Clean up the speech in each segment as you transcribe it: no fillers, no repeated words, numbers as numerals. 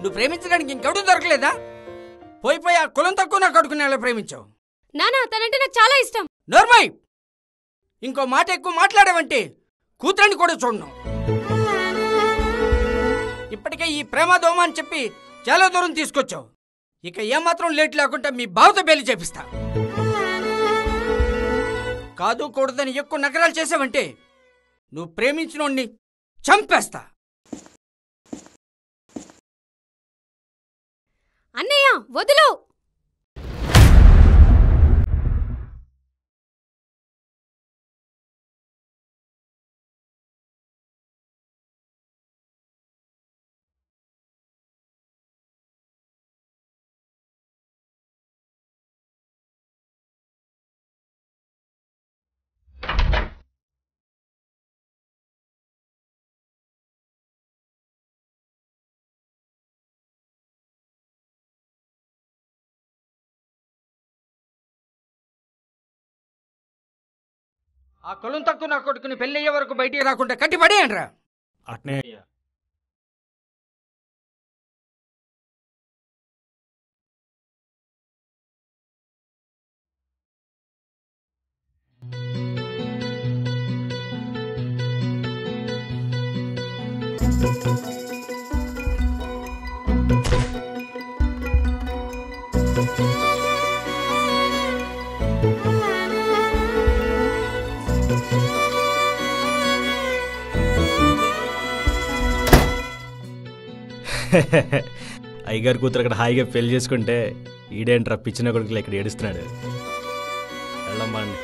నువ్వు ప్రేమించడానికి ఇంకెవడూ దొరకలేదా? పోయి ఆ కులం తక్కువ నా కొడుకుని ప్రేమించావు. నానా తనంటే నాకు చాలా ఇష్టం. నోర్మై, ఇంకో మాట ఎక్కువ మాట్లాడావంటే కూతురని కూడా చూడను. ఇప్పటికే ఈ ప్రేమ దోమ అని చెప్పి చాలా దూరం తీసుకొచ్చావు. ఇక ఏమాత్రం లేట్ లేకుండా మీ బావతో పెళ్లి చేపిస్తా. కాదు కూడదని ఎక్కువ నగరాలు చేసావంటే నువ్వు ప్రేమించినోడిని చంపేస్తా. అన్నయ్య వదులు. ఆ కులం తక్కువ నా కొడుకుని పెళ్ళయ్యే వరకు బయటికి రాకుండా కట్టిపడేయండ్రా. అట్నే అయ్యగారు కూతురు అక్కడ హాయిగా పెళ్లి చేసుకుంటే ఈడేంట్రా పిచ్చిన కొడుకులు ఇక్కడ ఏడుస్తున్నాడు. వెళ్ళమ్మా అండి.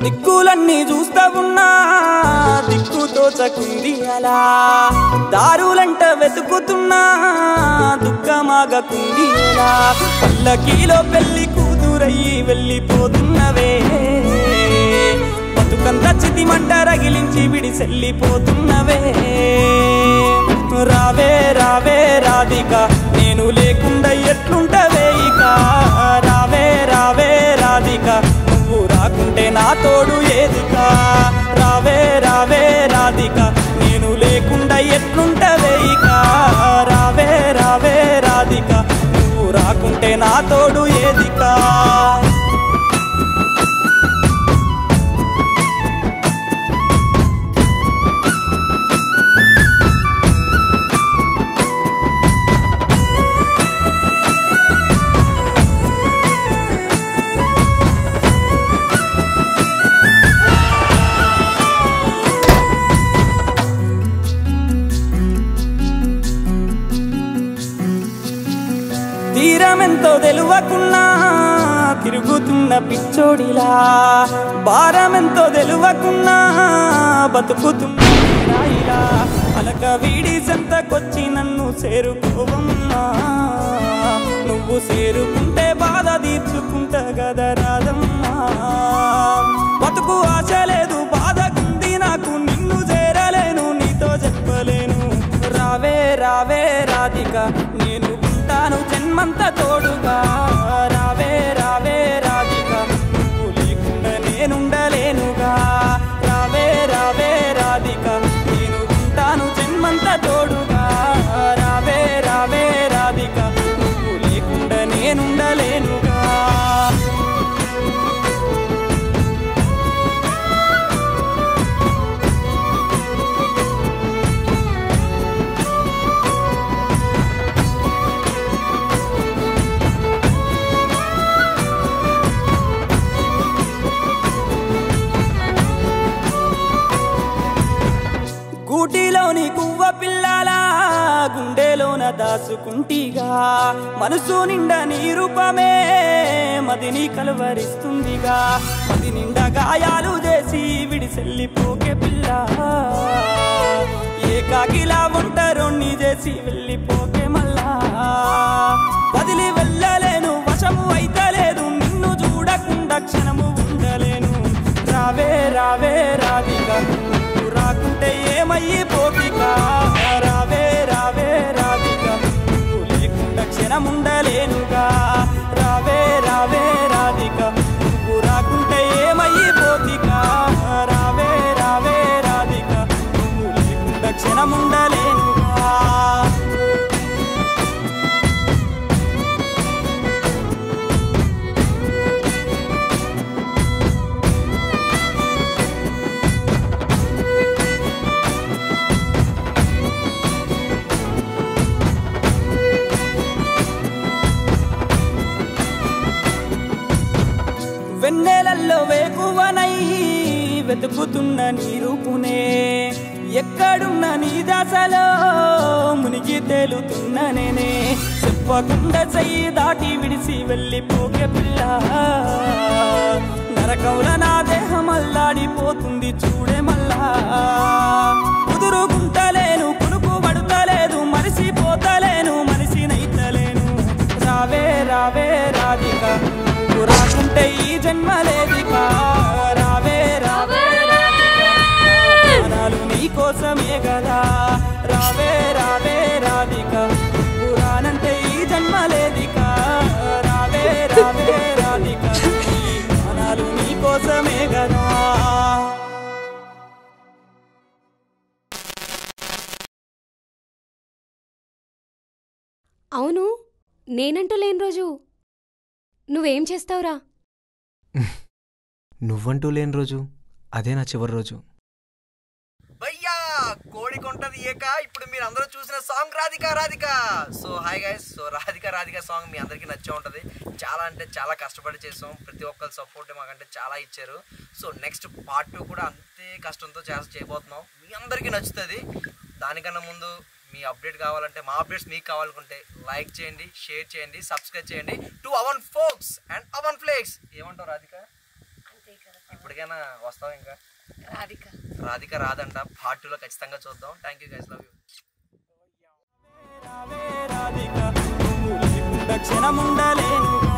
దిక్కులన్నీ చూస్తా ఉన్నా దిక్కు తోచకుంది అలా, దారులంట వెతుకుతున్నా దుఃఖమాగకుంది అలా, పల్లకీలో పెళ్లి కూతురయ్యి వెళ్ళిపోతున్నవే, బతుకంత చితిమంట రగిలించి విడిసెళ్ళిపోతున్నవే. రావే రావే రాధిక నేను లేకుండా ఎట్లుంటవే ఇక, రావే రావే రాధిక నువ్వు రాకుంటే నా తోడు ఏదికా, రావే రావే రాధిక నేను లేకుండా ఎట్లుంటవే ఇక, రావే రావే రాధిక నువ్వు రాకుంటే నా తోడు ఏదికా. తీరమెంతో తెలువకున్నా తిరుగుతున్న పిచ్చోడిలా, భారమెంతో తెలువకున్నా బతుకుతున్న రాయిలా, అలక వీడి సంతకొచ్చి నన్ను చేరుకోవమ్మా, నువ్వు చేరుకుంటే బాధ తీర్చుకుంటా గదా రాదమ్మా. బతుకు ఆశ లేదు బాధకుంది నాకు, నిన్ను చేరలేను నీతో చెప్పలేను, రావే రావే రాధిక నేను ఉంటాను జన్మంత తోడుగా, రావే రావే రాధిక నువ్వు లేకుండా నేనుండలేనుగా, రావే రావే రాధిక నేను ఉంటాను జన్మంత తోడుగా, రావే రావే రాధిక నువ్వు లేకుండా నేనుండలేనుగా. గూటిలోని గువ్వ పిల్లల గుండెలోన దాచుకుంటిగా, మనసు నిండా నీ రూపమే మదిని కలవరిస్తుందిగా, మది నిండా గాయాలు చేసి విడిసెళ్ళిపోకే పిల్ల, ఏకాకిలా ఒంటరోణ్ణి చేసి వెళ్ళిపోకే మళ్ళా, వదిలి వెళ్ళలేను వశము అయితలేదు నిన్ను చూడకుండా క్షణము ఉండలేను, రావే రావే రాధిక రాకుంటే ఏమయ్యిపోతికా, రావే రావే రాధిక నువ్వు లేకుండా క్షణముండలేనుగా, రావే రావే రాధిక నువ్వు రాకుంటే ఏమయ్యిపోతికా, రావే రావే రాధిక నువ్వు లేకుండా క్షణముండలేనుగా. వెన్నెలల్లో వేకువనై వెతుకుతున్న నీ రూపునే, ఎక్కడున్న నీ దశలో మునిగి తేలుతున్న నేనే. చెప్పకుండా చెయ్యి దాటి విడిసి వెళ్ళిపోకే పిల్ల, నరకౌల నా దేహం అల్లాడిపోతుంది చూడే మల్లా. కుదురుకుంటలేను, కునుకు పడుతలేదు, మరిసిపోతలేను, మనిషినైతలేను. రావే రావే రాధిక, రాకుంటే ఈ జన్మలేదిక. రావే రావే రాధిక, నీ కోసమే కదా. రావే రావే రాధిక, పురాణంటే ఈ జన్మలేదిక. రావే రావే రాధిక, ప్రాణాలు నీ కోసమే కదా. అవును, నేనంటూ లేని రోజు నువ్వేం చేస్తావురా? నువ్వంటూ లేని రోజు అదే నా చివరి రోజు. భయ్యా కోడి కొంటది ఏక ఇప్పుడు మీరు అందరూ చూసిన song Radhika Radhika. So hi guys, so Radhika Radhika song మీ అందరికీ నచ్చే ఉంటుంది. చాలా అంటే చాలా కష్టపడి చేసాం, ప్రతి ఒక్కరి సపోర్ట్ మాకంటే చాలా ఇచ్చారు. సో నెక్స్ట్ పార్ట్ 2 కూడా అంతే కష్టంతో చేయబోతున్నాం, మీ అందరికీ నచ్చుతుంది. దానికన్నా ముందు మీ అప్డేట్ కావాలంటే, మా అప్డేట్స్ మీకు కావాలనుకుంటే లైక్ చేయండి, షేర్ చేయండి, సబ్స్క్రైబ్ చేయండి టు అవన్ ఫోక్స్ అండ్ అవన్ ఫ్లేక్స్. ఏమంటావు రాధిక? ఇప్పటికైనా వస్తావు? ఇంకా రాధిక రాదంట, పార్ట్ 2లో ఖచ్చితంగా చూద్దాం. Thank you guys, love you. రావే రాధిక, నువ్వు లేకుండా క్షణముండలేనుగా.